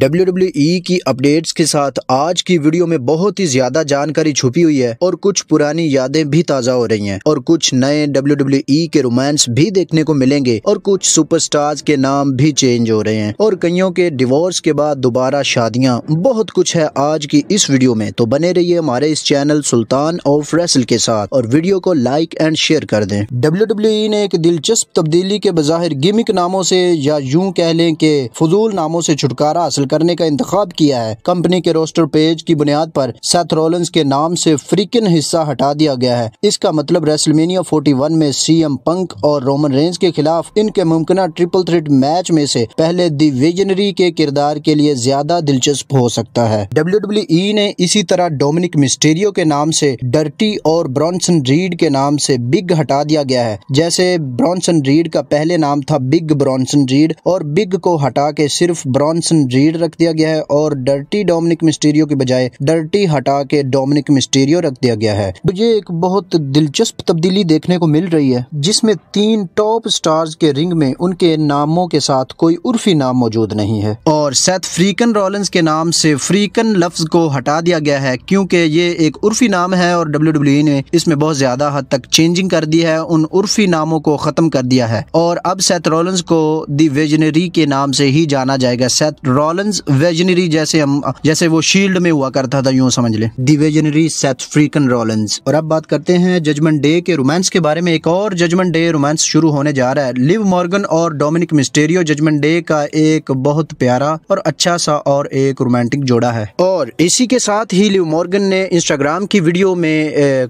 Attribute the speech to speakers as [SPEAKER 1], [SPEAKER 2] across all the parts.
[SPEAKER 1] WWE کی updates کے ساتھ آج کی ویڈیو میں بہت ہی زیادہ جانکاری چھپی ہوئی ہے اور کچھ پرانی یادیں بھی تازہ ہو رہی ہیں اور کچھ نئے WWE کے رومانس بھی دیکھنے کو ملیں گے اور کچھ سپر سٹارز کے نام بھی چینج ہو رہے ہیں اور کئیوں کے ڈیورس کے بعد دوبارہ شادیاں، بہت کچھ ہے آج کی اس ویڈیو میں، تو بنے رہیے ہمارے اس چینل سلطان آف ریسل کے ساتھ اور ویڈیو کو لائک اینڈ شیئر کر دیں۔ WWE نے ایک دلچسپ تبدیلی کے بظاہر گیمک ناموں سے یا یوں کہہ لیں کہ فضول ناموں سے چھٹکارا حاصل کرنے کا انتخاب کیا ہے۔ کمپنی کے روسٹر پیج کی بنیاد پر سیتھ رولنز کے نام سے فریکن حصہ ہٹا دیا گیا ہے۔ اس کا مطلب ریسلمینیا 41 میں CM پنک اور رومن رینز کے خلاف ان کے ممکنہ ٹرپل تھریٹ میچ میں سے پہلے دی ویژنری کے کردار کے لیے زیادہ دلچسپ ہو سکتا ہے۔ WWE نے اسی طرح ڈومینک مسٹیریو کے نام سے ڈرٹی اور برانسن ریڈ کے نام سے بگ ہٹا دیا گیا ہے۔ جیسے برانسن ریڈ کا پہلے نام تھا بگ برانسن ریڈ اور بگ کو ہٹا کے صرف برانسن ریڈ رکھ دیا گیا ہے اور ڈرٹی ڈومینک مسٹیریو کے بجائے ڈرٹی ہٹا کے ڈومینک مسٹیریو رکھ دیا گیا ہے۔ مجھے ایک بہت دلچسپ تبدیلی دیکھنے کو مل رہی ہے جس میں 3 ٹاپ سٹارز کے رنگ میں ان کے ناموں کے ساتھ کوئی عرفی نام موجود نہیں ہے اور سیتھ فریکن رولنز کے نام سے فریکن لفظ کو ہٹا دیا گیا ہے کیونکہ یہ ایک عرفی نام ہے اور WWE نے اس میں بہت زیادہ حد تک چینجنگ کر دی ہے، ان عرفی ناموں کو ختم کر دیا ہے اور اب سیتھ رولنز کو دی ویژنری کے نام سے ہی جانا جائے گا۔ سیتھ رولنز ویژنری جیسے وہ شیلڈ میں ہوا کرتا تھا، یوں سمجھ لیں، دی ویژنری سیتھ فریکن رولنز۔ اور اب بات کرتے ہیں ججمنٹ ڈے کے رومانس کے بارے میں۔ ایک اور ججمنٹ ڈے رومانس شروع ہونے جا رہا ہے۔ لیو مورگن اور ڈومینک مسٹیریو ججمنٹ ڈے کا ایک بہت پیارا اور اچھا سا اور ایک رومانٹک جوڑا ہے اور اسی کے ساتھ ہی لیو مورگن نے انسٹاگرام کی ویڈیو میں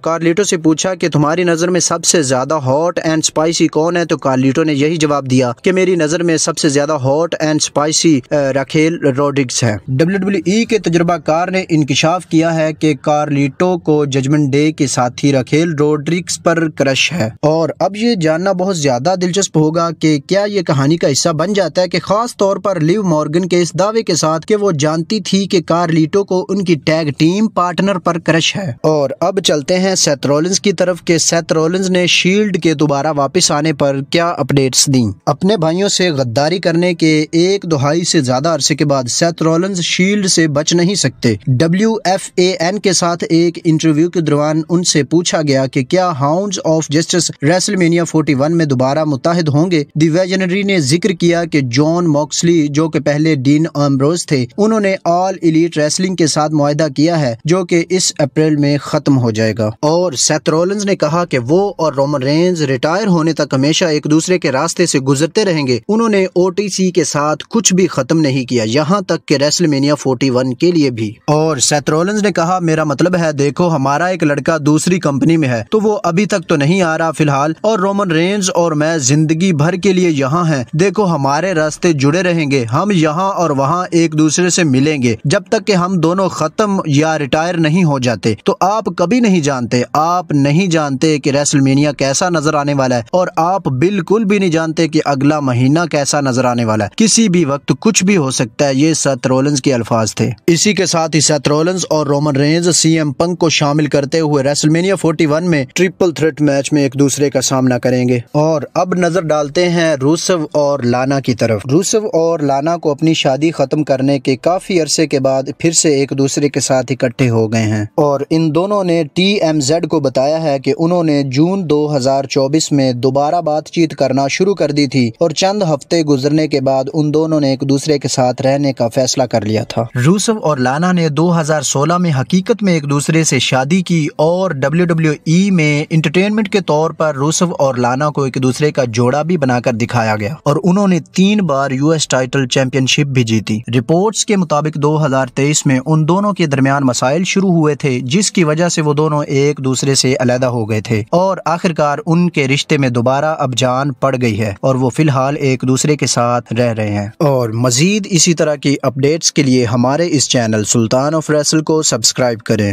[SPEAKER 1] کارلیٹو سے پوچھا کہ تمہاری نظر میں سب سے زیادہ ہاٹ اینڈ سپائسی کون ہے، تو کارلیٹو نے یہی جواب دیا کہ میری نظر میں سب سے زیادہ ہاٹ اینڈ سپائسی راکھیل روڈرگز ہے۔ WWE کے تجربہ کار نے انکشاف کیا ہے کہ کارلیٹو کو ججمنٹ ڈے کے ساتھی راکھیل روڈرگز پر کرش ہے اور اب یہ جاننا بہت زیادہ دلچسپ ہوگا کہ کیا یہ کہانی کا حصہ بن جاتا ہے کہ خاص طور پر لیو مورگن کے اس دعوے کے ساتھ کہ وہ جانتی تھی کہ کارلیٹو کو ان کی ٹیگ ٹیم پارٹنر پر کرش ہے۔ اور اب چلتے ہیں سیتھ رولنز کی طرف کہ سیتھ رولنز نے شیلڈ کے دوبارہ واپس آنے پر کیا اپڈیٹس دیں۔ اپنے بھائیوں سے غداری کرنے کے ایک دہائی سے زیادہ عرصے کے بعد سیتھ رولنز شیلڈ سے بچ نہیں سکتے۔ WFAN کے ساتھ ایک انٹرویو کے دوران ان سے پوچھا گیا کہ کیا ہاؤنڈز آف جسٹس ریسلمینیا 41 میں دوبارہ متحد ہوں گے۔ دی ویژنری نے ذکر کیا کہ جان موکسلی جو کہ پہلے ڈین ایمبروز تھے، انہوں نے آل ایلیٹ ریسلنگ کے ساتھ معاہدہ کیا ہے جو کہ اس اپریل میں ختم ہو جائے گا اور سیتھ رولنز نے کہا کہ وہ اور رومن رینز ریٹائر ہونے تک ہمیشہ ایک دوسرے کے راستے سے گزرتے رہیں گے۔ انہوں نے OTC کے ساتھ کچھ بھی ختم نہیں کیا، یہاں تک کہ ریسلمینیا 41 کے لیے بھی۔ اور سیتھ رولنز نے کہا میرا مطلب ہے دیکھو ہمارا ایک لڑکا دوسری کمپنی میں ہے تو وہ ابھی تک تو نہیں آ رہا فی الحال، اور رومن رینز اور میں زندگی بھر کے لیے یہاں ہیں، دیکھو ہمارے راستے جڑے رہیں گے، ہم یہاں اور وہاں ایک دوسرے سے ملیں گے جب تک کہ ہم دونوں ختم یا ریٹائر نہیں ہو جاتے۔ تو آپ کبھی نہیں جانتے کہ ریسلمینیا کیسا نظر آنے والا ہے اور آپ بالکل بھی نہیں جانتے کہ اگلا مہینہ کیسا نظر آنے والا ہے، کسی بھی وقت کچھ بھی ہو سکتا ہے۔ یہ سیتھ رولنز کے الفاظ تھے۔ اسی کے ساتھ ہی سیتھ رولنز اور رومن رینز CM پنک کو شامل کرتے ہوئے ریسلمینیا 41 میں ٹرپل تھریٹ میچ میں ایک دوسرے کا سامنا کریں گے۔ اور اب نظر ڈالتے ہیں روسو اور لانا کی طرف۔ روسو اور لانا کو اپنی شادی ختم کرنے کے کافی عرصے کے بعد پھر سے ایک دوسرے کے ساتھ اکٹھے ہو گئے ہیں اور ان دونوں نے TMZ کو بتایا ہے کہ انہوں نے جون 2024 میں دوبارہ بات چیت کرنا شروع کر دی تھی اور چند ہفتے گزرنے کے بعد ان دونوں نے ایک دوسرے کے ساتھ رہنے کا فیصلہ کر لیا تھا۔ روسو اور لانا نے 2016 میں حقیقت میں ایک دوسرے سے شادی کی اور WWE میں انٹرٹینمنٹ کے طور پر روسو اور لانا کو ایک دوسرے کا جوڑا بھی بنا کر دکھایا گیا اور انہوں نے 3 بار US ٹائٹل چیمپئن شپ بھی جیتی۔ رپورٹس کے مطابق 2023 میں ان دونوں کے درمیان مسائل شروع ہوئے تھے جس کی وجہ سے وہ دونوں ایک دوسرے سے علیحدہ ہو گئے تھے اور آخرکار ان کے رشتے میں دوبارہ اب جان پڑ گئی ہے اور وہ فی الحال ایک دوسرے کے ساتھ رہ رہے ہیں۔ اور مزید اسی طرح کی اپڈیٹس کے لیے ہمارے اس چینل سلطان آف ریسل کو سبسکرائب کریں۔